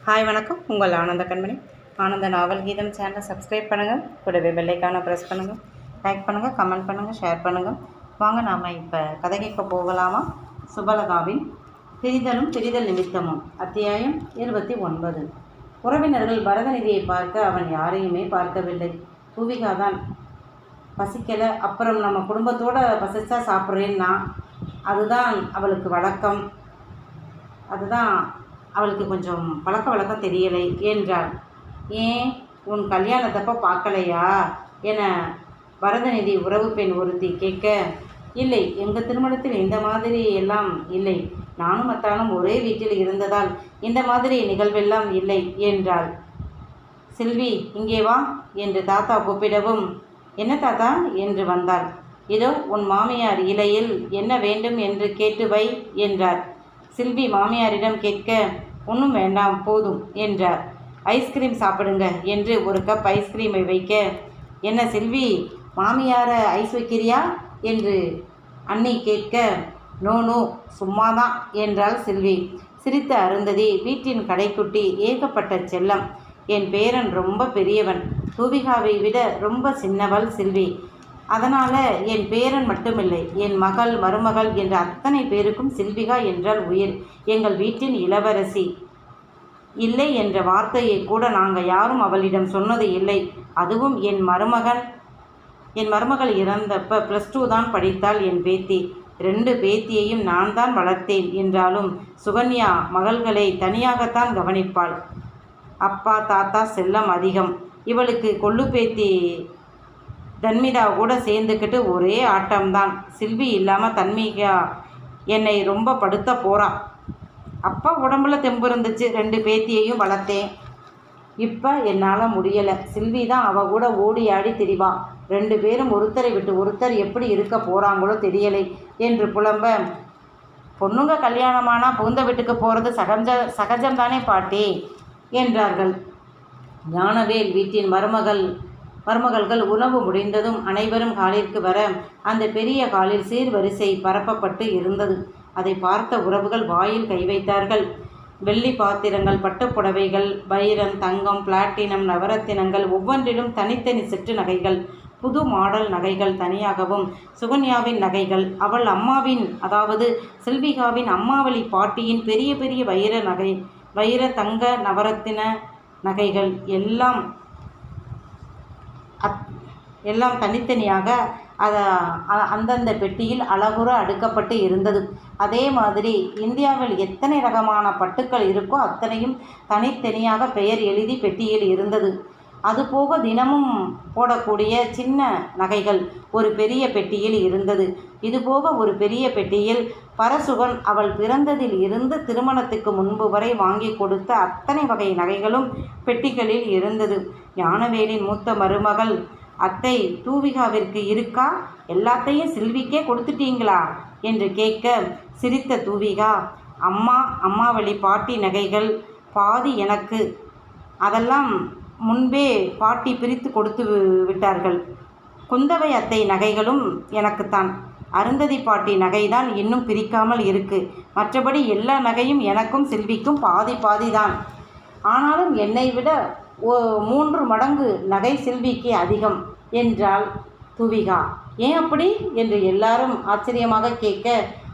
Hi வணக்கம். உங்கள் ஆனந்த கண்மணி. ஆனந்த நாவல் கீதம் சேனலை சப்ஸ்கிரைப் பண்ணுங்கள். கூடவே பெல்லைக்கான ப்ரெஸ் பண்ணுங்கள். லைக் பண்ணுங்கள், கமெண்ட் பண்ணுங்கள், ஷேர் பண்ணுங்கள். வாங்க நாம் இப்போ கதை கேட்க போகலாமா? சுபலதாவின் பிரிதலும் பிரிதல் நிமித்தமும் அத்தியாயம் 29. உறவினர்கள் பரதநிதியை பார்க்க அவன் யாரையுமே பார்க்கவில்லை. பூவிகா தான் பசிக்கலை, அப்புறம் நம்ம குடும்பத்தோடு பசிச்சா சாப்பிட்றேன்னா அதுதான் அவளுக்கு வழக்கம், அதுதான் அவளுக்கு கொஞ்சம் பழக்க வழக்கம் தெரியலை என்றாள். ஏன் உன் கல்யாணத்தப்போ பார்க்கலையா என பரதநிதி உறவு பெண் ஒருத்தி கேட்க, இல்லை, எங்கள் திருமணத்தில் இந்த மாதிரி எல்லாம் இல்லை. நானும் அத்தானும் ஒரே வீட்டில் இருந்ததால் இந்த மாதிரி நிகழ்வெல்லாம் இல்லை என்றாள். செல்வி, இங்கே வா என்று தாத்தா கூப்பிடவும், என்ன தாத்தா என்று வந்தாள். இதோ உன் மாமியார் இலையில் என்ன வேண்டும் என்று கேட்டு வை என்றார். செல்வி மாமியாரிடம் கேட்க, ஒன்றும் வேண்டாம் போதும் என்றார். ஐஸ்கிரீம் சாப்பிடுங்க என்று ஒரு கப் ஐஸ்கிரீமை வைக்க, என்ன செல்வி, மாமியாரை ஐஸ் வைக்கிறியா என்று அண்ணி கேட்க, நோ நோ சும்மாதான் என்றாள் செல்வி. சிரித்த அருந்ததி, வீட்டின் கடைக்குட்டி, ஏகப்பட்ட செல்லம். என் பேரன் ரொம்ப பெரியவன், பூவிகாவை விட ரொம்ப சின்னவள் செல்வி. அதனால் என் பேரன் மட்டுமில்லை, என் மகள் மருமகள் என்ற அத்தனை பேருக்கும் செல்விகா என்றால் உயிர். எங்கள் வீட்டின் இளவரசி. இல்லை என்ற வார்த்தையை கூட நாங்கள் யாரும் அவளிடம் சொன்னது இல்லை. அதுவும் என் மருமகள் இறந்தப்ப +2 தான் படித்தாள் என் பேத்தி. 2 பேத்தியையும் நான் தான் வளர்த்தேன் என்றாலும் சுகன்யா மகள்களை தனியாகத்தான் கவனிப்பாள். அப்பா தாத்தா செல்லம் அதிகம். இவளுக்கு கொள்ளு பேத்தி தன்மிதா கூட சேர்ந்துக்கிட்டு ஒரே ஆட்டம்தான். செல்வி இல்லாமல் தன்மிகா என்னை ரொம்ப படுத்த போகிறா. அப்பா உடம்புல தெம்பு இருந்துச்சு, 2 பேத்தியையும் வளர்த்தேன். இப்போ என்னால் முடியலை. செல்வி தான் அவள் கூட ஓடி ஆடி திரிவா. 2 பேரும் ஒருத்தரை விட்டு ஒருத்தர் எப்படி இருக்க போகிறாங்களோ தெரியலை என்று புலம்ப, பொண்ணுங்க கல்யாணமானா புகுந்த வீட்டுக்கு போகிறது சகஜம்தானே பாட்டி என்றார்கள். ஞானவேல் வீட்டின் மருமகள்கள் உணவு முடிந்ததும் அனைவரும் காலிற்கு வர அந்த பெரிய காலில் சீர்வரிசை பரப்பப்பட்டு இருந்தது. அதை பார்த்த உறவுகள் வாயில் கை வைத்தார்கள். வெள்ளி பாத்திரங்கள், பட்டுப்புடவைகள், வைரம், தங்கம், பிளாட்டினம், நவரத்தினங்கள், ஒவ்வொன்றிலும் தனித்தனி செட்டு நகைகள், புது மாடல் நகைகள் தனியாகவும், சுகன்யாவின் நகைகள், அவள் அம்மாவின், அதாவது செல்விகாவின் அம்மாவளி பாட்டியின் பெரிய பெரிய வைர தங்க நவரத்தின நகைகள் எல்லாம் தனித்தனியாக அந்தந்த பெட்டியில் அழகுற அடுக்கப்பட்டு இருந்தது. அதே மாதிரி இந்தியாவில் எத்தனை ரகமான பட்டுக்கள் இருக்கோ அத்தனையும் தனித்தனியாக பெயர் எழுதி பெட்டியில் இருந்தது. அதுபோக தினமும் போடக்கூடிய சின்ன நகைகள் ஒரு பெரிய பெட்டியில் இருந்தது. இதுபோக ஒரு பெரிய பெட்டியில் பரசுகன் அவள் பிறந்ததில் இருந்து திருமணத்துக்கு முன்பு வரை வாங்கி கொடுத்த அத்தனை வகை நகைகளும் பெட்டிகளில் இருந்தது. ஞானவேலின் மூத்த மருமகள், அத்தை, தூவிகாவிற்கு இருக்கா? எல்லாத்தையும் செல்விக்கே கொடுத்துட்டீங்களா என்று கேட்க, சிரித்த தூவிகா, அம்மாவளி பாட்டி நகைகள் பாதி எனக்கு, அதெல்லாம் முன்பே பாட்டி பிரித்து கொடுத்து விட்டார்கள். குந்தவை அத்தை நகைகளும் எனக்குத்தான். அருந்ததி பாட்டி நகைதான் இன்னும் பிரிக்காமல் இருக்கு. மற்றபடி எல்லா நகையும் எனக்கும் செல்விக்கும் பாதி தான். ஆனாலும் என்னை விட 3 மடங்கு நகை செல்விக்கு அதிகம் என்றாள் துவிகா. ஏன் அப்படி என்று எல்லாரும் ஆச்சரியமாக கேட்க,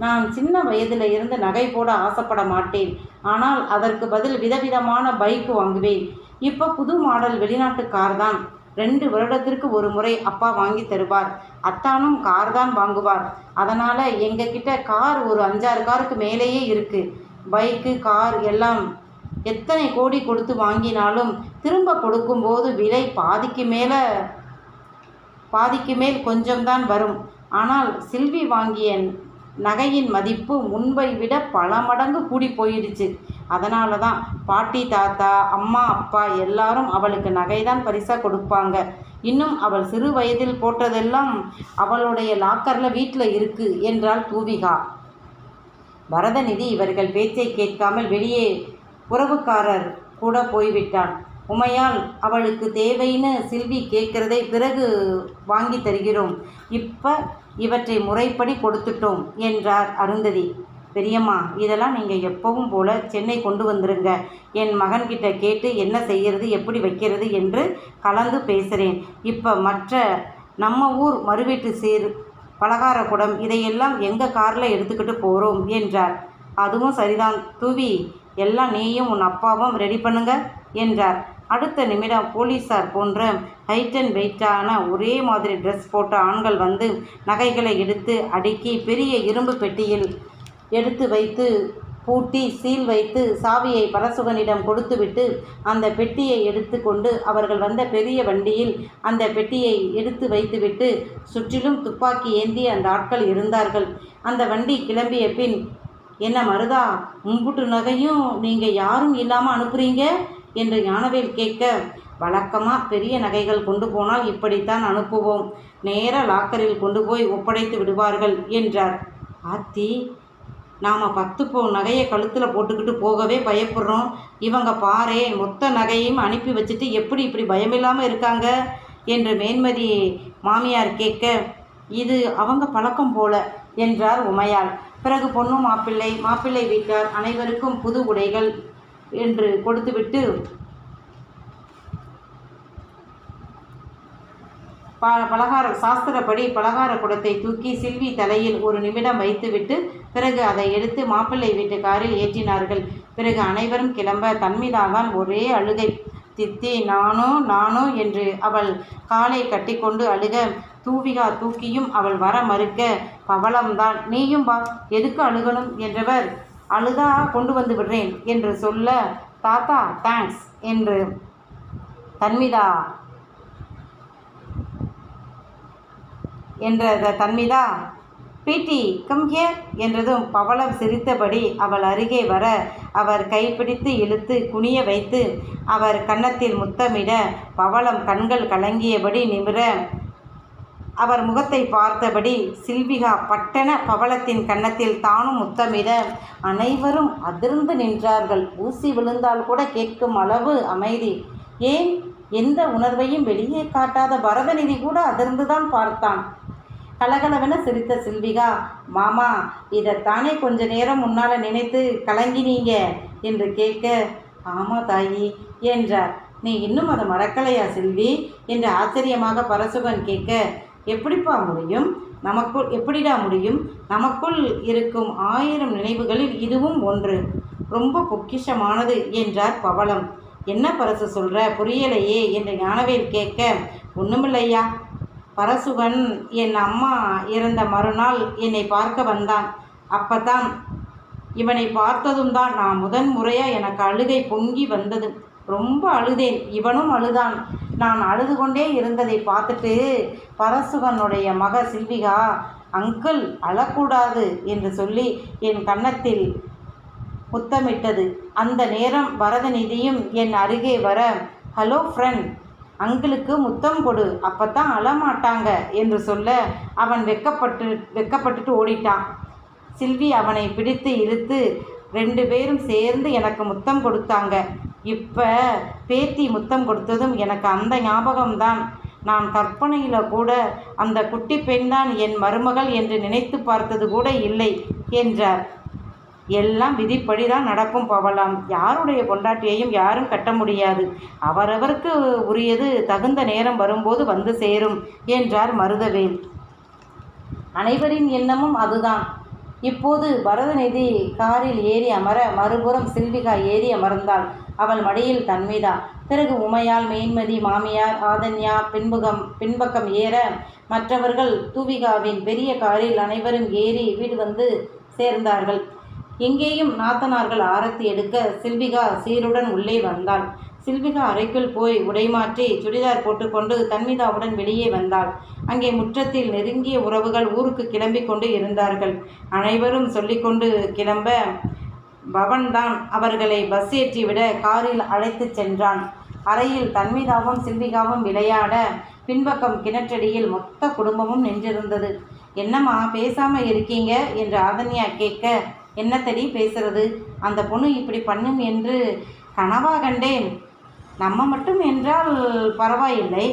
நான் சின்ன வயதில் இருந்து நகை போட ஆசைப்பட மாட்டேன். ஆனால் அதற்கு பதில் விதவிதமான பைக் வாங்குவேன். இப்போ புது மாடல் வெளிநாட்டு கார் தான். 2 வருடத்திற்கு ஒரு முறை அப்பா வாங்கி தருவார். அத்தானும் கார் தான் வாங்குவார். அதனால் எங்ககிட்ட கார் ஒரு 5-6 காருக்கு மேலேயே இருக்குது. பைக்கு, கார் எல்லாம் எத்தனை கோடி கொடுத்து வாங்கினாலும் திரும்ப கொடுக்கும்போது விலை பாதிக்கு மேல் கொஞ்சம்தான் வரும். ஆனால் செல்வி வாங்கிய நகையின் மதிப்பு முன்பை விட பல மடங்கு கூடி போயிடுச்சு. அதனால தான் பாட்டி, தாத்தா, அம்மா, அப்பா எல்லாரும் அவளுக்கு நகைதான் பரிசாக கொடுப்பாங்க. இன்னும் அவள் சிறு வயதில் போட்டதெல்லாம் அவளுடைய லாக்கரில் வீட்டில் இருக்கு என்றாள் தூவிகா. பரதநிதி இவர்கள் பேச்சை கேட்காமல் வெளியே உறவுக்காரர் கூட போய்விட்டான். உமையால் அவளுக்கு தேவைன்னு செல்வி கேட்கிறதை பிறகு வாங்கி தருகிறோம், இப்போ இவற்றை முறைப்படி கொடுத்துட்டோம் என்றார் அருந்ததி. பெரியம்மா, இதெல்லாம் நீங்கள் எப்பவும் போல சென்னை கொண்டு வந்துருங்க. என் மகன்கிட்ட கேட்டு என்ன செய்கிறது, எப்படி வைக்கிறது என்று கலந்து பேசுகிறேன். இப்போ மற்ற நம்ம ஊர் மறுவீட்டு சீர், பலகார குடம் இதையெல்லாம் எங்கள் காரில் எடுத்துக்கிட்டு போகிறோம் என்றார். அதுவும் சரிதான் தூவி, எல்லாம் நீயும் உன் அப்பாவும் ரெடி பண்ணுங்க என்றார். அடுத்த நிமிடம் போலீஸார் போன்ற ஹைட் அண்ட் வெயிட்டான ஒரே மாதிரி ட்ரெஸ் போட்ட ஆண்கள் வந்து நகைகளை எடுத்து அடுக்கி பெரிய இரும்பு பெட்டியில் எடுத்து வைத்து பூட்டி சீல் வைத்து சாவியை பரசுகனிடம் கொடுத்துவிட்டு அந்த பெட்டியை எடுத்து கொண்டு அவர்கள் வந்த பெரிய வண்டியில் அந்த பெட்டியை எடுத்து வைத்துவிட்டு சுற்றிலும் துப்பாக்கி ஏந்தி அந்த ஆட்கள் இருந்தார்கள். அந்த வண்டி கிளம்பிய பின், என்ன மருதா, மும்புட்டு நகையும் நீங்கள் யாரும் இல்லாமல் அனுப்புகிறீங்க என்று ஞானவேல் கேட்க, வழக்கமாக பெரிய நகைகள் கொண்டு போனால் இப்படித்தான் அனுப்புவோம், நேராக லாக்கரில் கொண்டு போய் ஒப்படைத்து விடுவார்கள் என்றார். ஆத்தி, நாம் 10 பவுன் நகையை கழுத்தில் போட்டுக்கிட்டு போகவே பயப்படுறோம். இவங்க பாரே, மொத்த நகையும் அனுப்பி வச்சுட்டு எப்படி இப்படி பயமில்லாமல் இருக்காங்க என்று மேன்மதி மாமியார் கேட்க, இது அவங்க பழக்கம் போல என்றார் உமையாள். பிறகு பொண்ணு மாப்பிள்ளை வீட்டார் அனைவருக்கும் புது உடைகள் என்று கொடுத்துவிட்டு சாஸ்திரப்படி பலகார குடத்தை தூக்கி சில்வி தலையில் ஒரு நிமிடம் வைத்துவிட்டு பிறகு அதை எடுத்து மாப்பிள்ளை வீட்டு காரில் ஏற்றினார்கள். பிறகு அனைவரும் கிளம்ப தன்மிதாதான் ஒரே அழுகை. தித்தி, நானோ என்று அவள் காலை கட்டிக்கொண்டு அழுக, தூவிகா தூக்கியும் அவள் வர மறுக்க, பவளம்தான், நீயும் வா, எதுக்கு அழுகணும் என்றவர், அழுதா கொண்டு வந்து விடுறேன் என்று சொல்ல, தாத்தா தேங்க்ஸ் என்று தன்மிதா பீட்டி கம் ஹியர் என்றதும் பவளம் சிரித்தபடி அவள் அருகே வர அவர் கைப்பிடித்து இழுத்து குனிய வைத்து அவர் கன்னத்தில் முத்தமிட பவளம் கண்கள் கலங்கியபடி நிமிர அவர் முகத்தை பார்த்தபடி சில்விகா பட்டன பவளத்தின் கன்னத்தில் தானும் முத்தமிட அனைவரும் அதிர்ந்து நின்றார்கள். ஊசி விழுந்தால் கூட கேட்கும் அளவு அமைதி. ஏன், எந்த உணர்வையும் வெளியே காட்டாத பரதநிதி கூட அதிர்ந்துதான் பார்த்தான். கலகலவென சிரித்த சில்விகா, மாமா, இதைத்தானே கொஞ்ச நேரம் முன்னால் நினைத்து கலங்கினீங்க என்று கேட்க, ஆமா தாயி என்றார். நீ இன்னும் அதை மறக்கலையா செல்வி என்று ஆச்சரியமாக பரசுகன் கேட்க, எப்படிடா முடியும், நமக்குள் இருக்கும் 1000 நினைவுகளில் இதுவும் ஒன்று, ரொம்ப பொக்கிஷமானது என்றார் பவளம். என்ன பரசு சொல்கிற, புரியலையே என்று ஞானவேல் கேட்க, ஒன்றுமில்லையா, பரசுகன் என் அம்மா இறந்த மறுநாள் என்னை பார்க்க வந்தான். அப்பதான் இவனை பார்த்ததும் தான் நான் முதன் முறையாக எனக்கு அழுகை பொங்கி வந்தது. ரொம்ப அழுதேன், இவனும் அழுதான். நான் அழுது கொண்டே இருந்ததை பார்த்துட்டு பரசுகனுடைய மக சில்விகா, அங்கிள் அழக்கூடாது என்று சொல்லி என் கன்னத்தில் முத்தமிட்டது. அந்த நேரம் பரதநிதியும் என் அருகே வர, ஹலோ ஃப்ரெண்ட், அங்கிளுக்கு முத்தம் கொடு, அப்பத்தான் அழமாட்டாங்க என்று சொல்ல அவன் வெக்கப்பட்டுட்டு ஓடிட்டான். சில்வி அவனை பிடித்து இழுத்து 2 பேரும் சேர்ந்து எனக்கு முத்தம் கொடுத்தாங்க. இப்போ பேத்தி முத்தம் கொடுத்ததும் எனக்கு அந்த ஞாபகம்தான். நான் கற்பனையில் கூட அந்த குட்டி பெண்தான் என் மருமகள் என்று நினைத்து பார்த்தது கூட இல்லை என்றார். எல்லாம் விதிப்படிதான் நடக்கும் பவளம். யாருடைய பொண்டாட்டியையும் யாரும் கட்ட முடியாது. அவரவருக்கு உரியது தகுந்த நேரம் வரும்போது வந்து சேரும் என்றார் மருதவேல். அனைவரின் எண்ணமும் அதுதான். இப்போது பரதநிதி காரில் ஏறி அமர மறுபுறம் சில்விகா ஏறி அமர்ந்தாள். அவள் மடியில் தன்மிதா. பிறகு உமையால், மேன்மதி மாமியார், ஆதன்யா பின்பக்கம் ஏற மற்றவர்கள் தூவிகாவின் பெரிய காரில் அனைவரும் ஏறி வீடு வந்து சேர்ந்தார்கள். எங்கேயும் நாத்தனார்கள் ஆரத்தி எடுக்க சில்விகா சீருடன் உள்ளே வந்தாள். சில்விகா அறைக்குள் போய் உடைமாற்றி சுடிதார் போட்டுக்கொண்டு தன்மிதாவுடன் வெளியே வந்தாள். அங்கே முற்றத்தில் நெருங்கிய உறவுகள் ஊருக்கு கிளம்பி கொண்டு இருந்தார்கள். அனைவரும் சொல்லிக்கொண்டு கிளம்ப பவன்தான் அவர்களை பஸ் ஏற்றிவிட காரில் அழைத்து சென்றான். அறையில் தன்மிதாவும் சில்விகாவும் விளையாட பின்பக்கம் கிணற்றடியில் மொத்த குடும்பமும் நின்றிருந்தது. என்னம்மா பேசாமல் இருக்கீங்க என்று ஆதன்யா கேட்க, என்னத்தடி பேசுறது, அந்த பொண்ணு இப்படி பண்ணும் என்று கனவா கண்டேன். நம்ம மட்டும் என்றால் பரவாயில்லை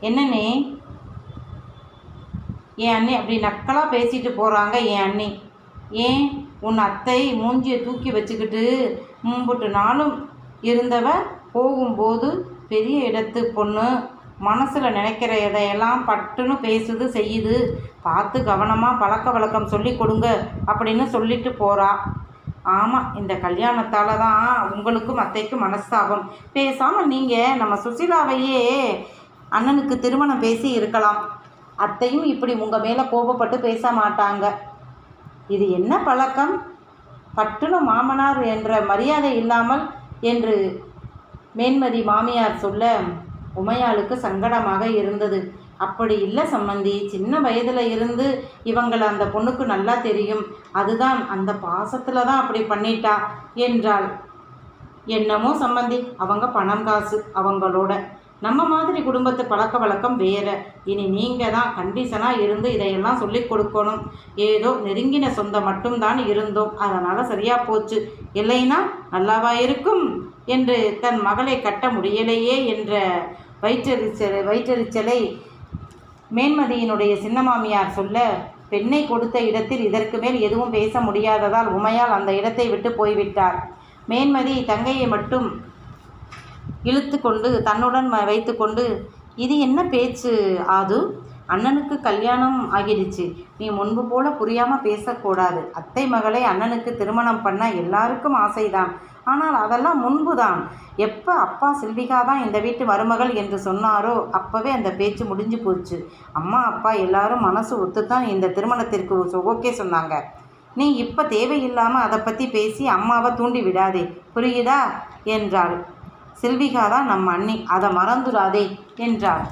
என்னனே என் அண்ணி அப்படி நக்கலாக பேசிட்டு போகிறாங்க என் அண்ணி. ஏன் உன் அத்தை மூஞ்சியை தூக்கி வச்சுக்கிட்டு மும்பிட்டு நாளும் இருந்தவ போகும்போது பெரிய இடத்து பொண்ணு மனசில் நினைக்கிற இதையெல்லாம் பட்டுன்னு பேசுது செய்யுது, பார்த்து கவனமாக பழக்க வழக்கம் சொல்லி கொடுங்க அப்படின்னு சொல்லிட்டு போகிறா. ஆமாம், இந்த கல்யாணத்தால் தான் உங்களுக்கும் அத்தைக்கும் மனஸ்தாபம். பேசாமல் நீங்கள் நம்ம சுசிலாவையே அண்ணனுக்கு திருமணம் பேசி இருக்கலாம். அத்தையும் இப்படி உங்கள் மேலே கோபப்பட்டு பேச மாட்டாங்க. இது என்ன பழக்கம்? பட்டுன்னு மாமனார் என்ற மரியாதை இல்லாமல் என்று மேன்மதி மாமியார் சொல்ல உமையாளுக்கு சங்கடமாக இருந்தது. அப்படி இல்லை சம்மந்தி, சின்ன வயதில் இருந்து இவங்களை அந்த பொண்ணுக்கு நல்லா தெரியும், அதுதான் அந்த பாசத்தில் தான் அப்படி பண்ணிட்டா என்றாள். என்னமோ சம்மந்தி, அவங்க பணம் காசு அவங்களோட, நம்ம மாதிரி குடும்பத்து பழக்க வழக்கம் வேறு. இனி நீங்கள் தான் கண்டிஷனாக இருந்து இதையெல்லாம் சொல்லி கொடுக்கணும். ஏதோ நெருங்கின சொந்தம் மட்டும்தான் இருந்தோம், அதனால் சரியாக போச்சு, இல்லைன்னா நல்லாவா இருக்கும் என்று தன் மகளை கட்ட முடியலையே என்ற வயிற்றெரிச்சலை மேன்மதியினுடைய சின்ன மாமியார் சொல்ல, பெண்ணை கொடுத்த இடத்தில் இதற்கு மேல் எதுவும் பேச முடியாததால் உமையால் அந்த இடத்தை விட்டு போய்விட்டார். மேன்மதி தங்கையை மட்டும் இழுத்து கொண்டு தன்னுடன் வைத்து கொண்டு, இது என்ன பேச்சு ஆது? அண்ணனுக்கு கல்யாணம் ஆகிடுச்சு, நீ முன்பு போல புரியாமல் பேசக்கூடாது. அத்தை மகளை அண்ணனுக்கு திருமணம் பண்ண எல்லாருக்கும் ஆசைதான், ஆனால் அதெல்லாம் முன்பு தான். எப்போ அப்பா செல்விகா தான் இந்த வீட்டு மருமகள் என்று சொன்னாரோ அப்போவே அந்த பேச்சு முடிஞ்சு போச்சு. அம்மா அப்பா எல்லாரும் மனசு ஒத்துத்தான் இந்த திருமணத்திற்கு ஓகே சொன்னாங்க. நீ இப்போ தேவையில்லாமல் அதை பற்றி பேசி அம்மாவை தூண்டி விடாதே, புரியுதா என்றாள். செல்விகா தான் நம்ம அண்ணி, அதை மறந்துடாதே என்றாள்.